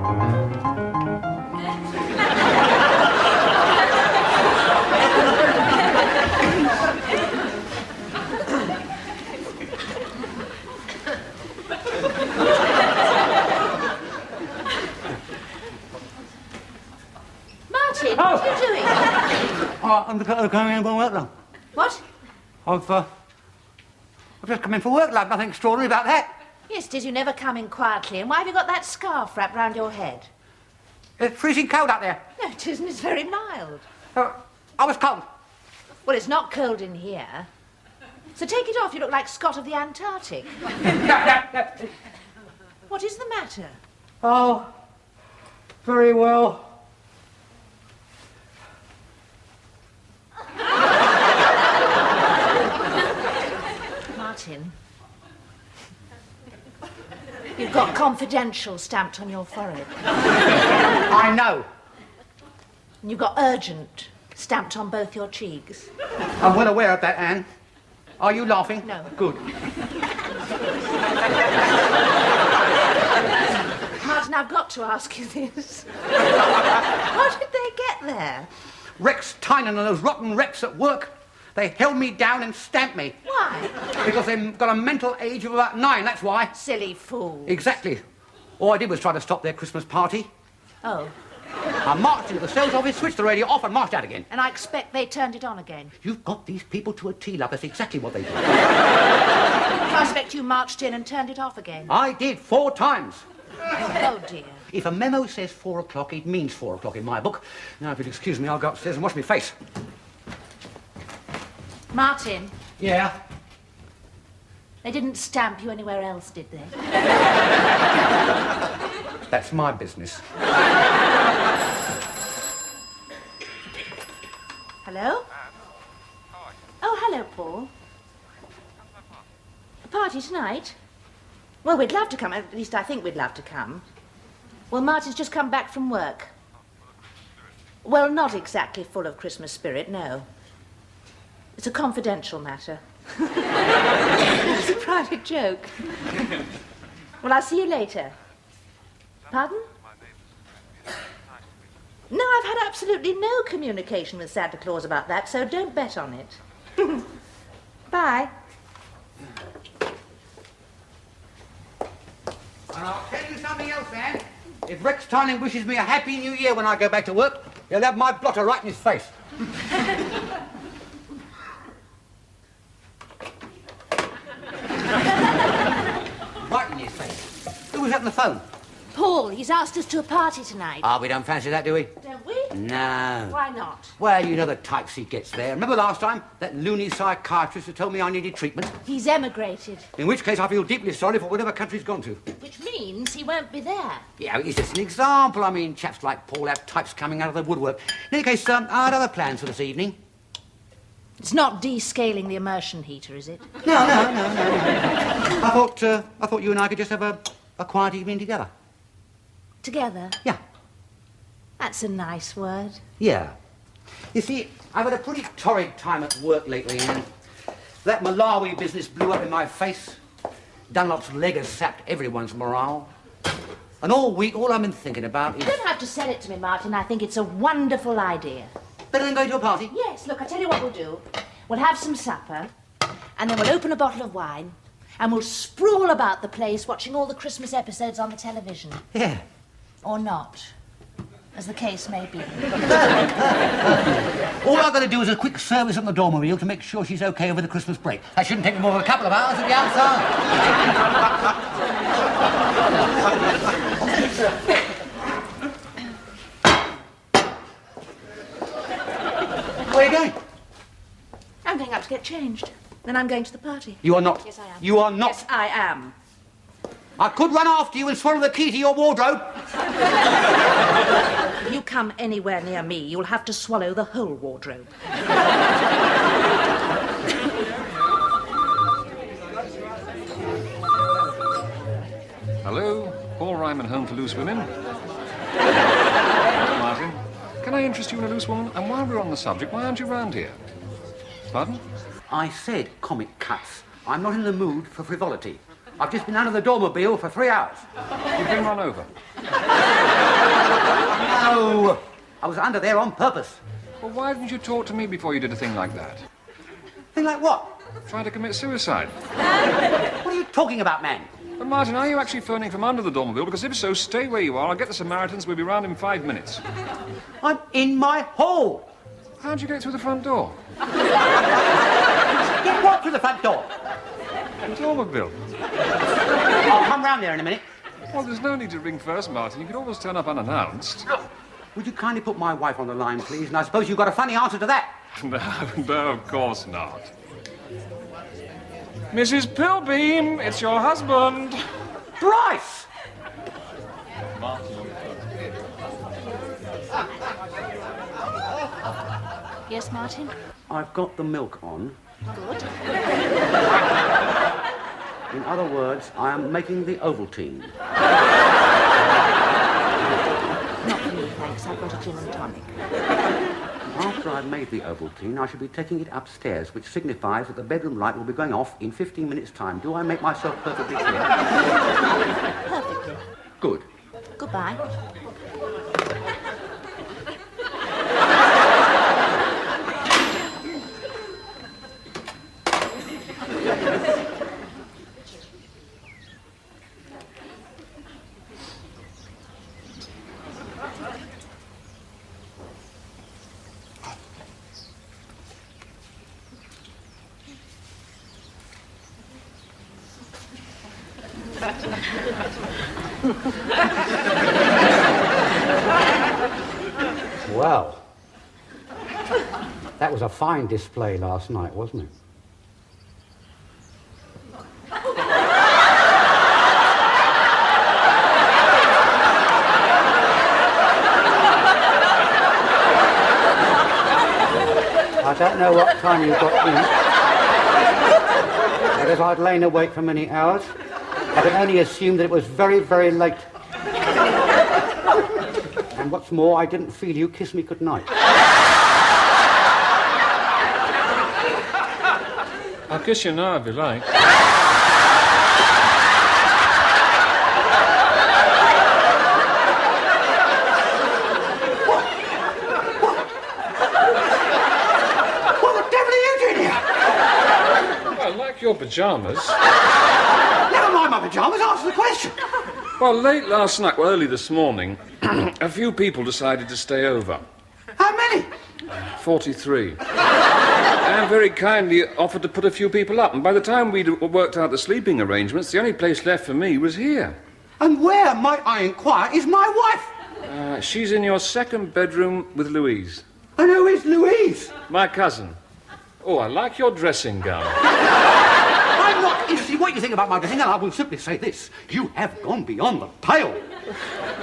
Martin, what are you doing? I'm coming in from work, love. What? I've just come in for work, love. Nothing extraordinary about that. Yes, it is. You never come in quietly. And why have you got that scarf wrapped round your head? It's freezing cold out there. No, it isn't. It's very mild. I was cold. Well, it's not cold in here. So take it off. You look like Scott of the Antarctic. No. What is the matter? Oh, very well. Martin, you've got confidential stamped on your forehead. I know. And you've got urgent stamped on both your cheeks. I'm well aware of that, Anne. Are you laughing? No. Good. Martin, I've got to ask you this. How did they get there? Rex Tynan and those rotten reps at work, they held me down and stamped me. Why? Because they've got a mental age of about 9, that's why. Silly fool. Exactly. All I did was try to stop their Christmas party. Oh. I marched into the sales office, switched the radio off and marched out again. And I expect they turned it on again. You've got these people to a T, love. That's exactly what they did. I expect you marched in and turned it off again. I did 4 times. Oh, dear. If a memo says 4 o'clock, it means 4 o'clock in my book. Now, if you'll excuse me, I'll go upstairs and wash my face. Martin. Yeah? They didn't stamp you anywhere else, did they? That's my business. Hello? Oh, hello, Paul. A party tonight? Well, we'd love to come. At least I think we'd love to come. Well, Martin's just come back from work. Well, not exactly full of Christmas spirit, no. It's a confidential matter. It's a private joke. Well, I'll see you later. Pardon? No, I've had absolutely no communication with Santa Claus about that, so don't bet on it. Bye. And I'll tell you something else, Anne. If Rex Tynan wishes me a happy new year when I go back to work, he'll have my blotter right in his face. Right in his face. Who was that on the phone? Paul, he's asked us to a party tonight. Ah, we don't fancy that, do we? Don't we? No. Why not? Well, you know the types he gets there. Remember last time? That loony psychiatrist who told me I needed treatment? He's emigrated. In which case I feel deeply sorry for whatever country he's gone to. Which means he won't be there. Yeah, it's just an example. I mean, chaps like Paul have types coming out of the woodwork. In any case, I had other plans for this evening. It's not descaling the immersion heater, is it? No. I thought you and I could just have a quiet evening together. Together? Yeah. That's a nice word. Yeah. You see, I've had a pretty torrid time at work lately, and that Malawi business blew up in my face. Dunlop's leg has sapped everyone's morale. And all week, all I've been thinking about is... You don't have to sell it to me, Martin. I think it's a wonderful idea. Better than going to a party? Yes, look, I'll tell you what we'll do. We'll have some supper, and then we'll open a bottle of wine, and we'll sprawl about the place watching all the Christmas episodes on the television. Yeah. Or not, as the case may be. All I've got to do is a quick service on the dormer to make sure she's okay over the Christmas break. That shouldn't take me more than a couple of hours at the outside. Where are you going? I'm going up to get changed. Then I'm going to the party. You are not. Yes, I am. You are not. Yes, I am. I could run after you and swallow the key to your wardrobe. If you come anywhere near me, you'll have to swallow the whole wardrobe. Hello, Paul Ryman home for loose women. Martin, can I interest you in a loose woman? And while we're on the subject, why aren't you round here? Pardon? I said comic cuts. I'm not in the mood for frivolity. I've just been under the dormobile for 3 hours. You've been run over. No, I was under there on purpose. Well, why didn't you talk to me before you did a thing like that? Thing like what? Trying to commit suicide. What are you talking about, man? But Martin, are you actually phoning from under the dormobile? Because if so, stay where you are. I'll get the Samaritans. We'll be round in 5 minutes. I'm in my hole. How'd you get through the front door? Get what through the front door? The dormobile. I'll come round there in a minute. Well, there's no need to ring first, Martin. You could always turn up unannounced. Would you kindly put my wife on the line, please? And I suppose you've got a funny answer to that. No, of course not. Mrs. Pilbeam, it's your husband. Bryce! Yes, Martin? I've got the milk on. Good. In other words, I am making the Ovaltine. Not for me, thanks. I've got a gin and tonic. After I've made the Ovaltine, I shall be taking it upstairs, which signifies that the bedroom light will be going off in 15 minutes' time. Do I make myself perfectly clear? Perfectly. Good. Goodbye. Well, that was a fine display last night, wasn't it? I don't know what time you got in, but as I'd lain awake for many hours, I could only assume that it was very, very late. And what's more, I didn't feel you kiss me goodnight. I'll kiss you now if you like. What the devil are you doing here? Well, I like your pyjamas. Never mind my pyjamas, answer the question. Well, late last night, well, early this morning, a few people decided to stay over. How many? 43. And very kindly offered to put a few people up. And by the time we'd worked out the sleeping arrangements, the only place left for me was here. And where, might I inquire, is my wife? She's in your second bedroom with Louise. And who is Louise? My cousin. Oh, I like your dressing gown. I'm not interested in what you think about my dressing, and I will simply say this. You have gone beyond the pale.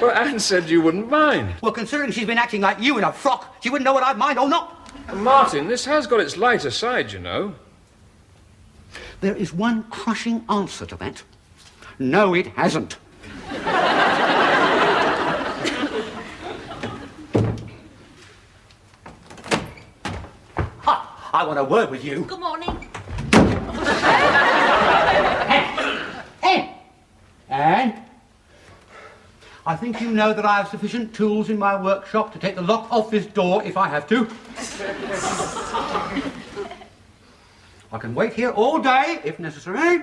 Well, Anne said you wouldn't mind. Well, considering she's been acting like you in a frock, she wouldn't know what I'd mind or not. Martin, this has got its lighter side, you know. There is one crushing answer to that. No, it hasn't. Ha! I want a word with you. Good morning. And I think you know that I have sufficient tools in my workshop to take the lock off this door if I have to. I can wait here all day if necessary.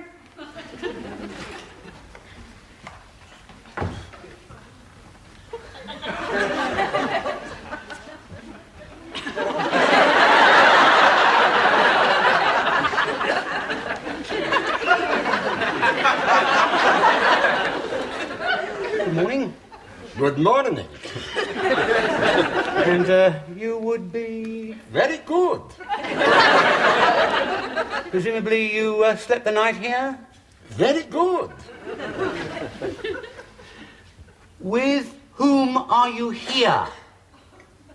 Good morning. Good morning. And you would be... Very good. Presumably you slept the night here? Very good. With whom are you here?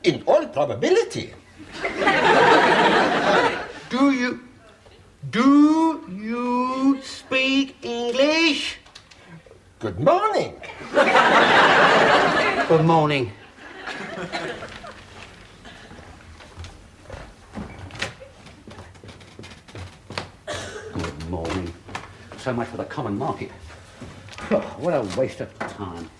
In all probability. Do you speak English? Good morning. Good morning. Good morning. So much for the common market. Oh, what a waste of time.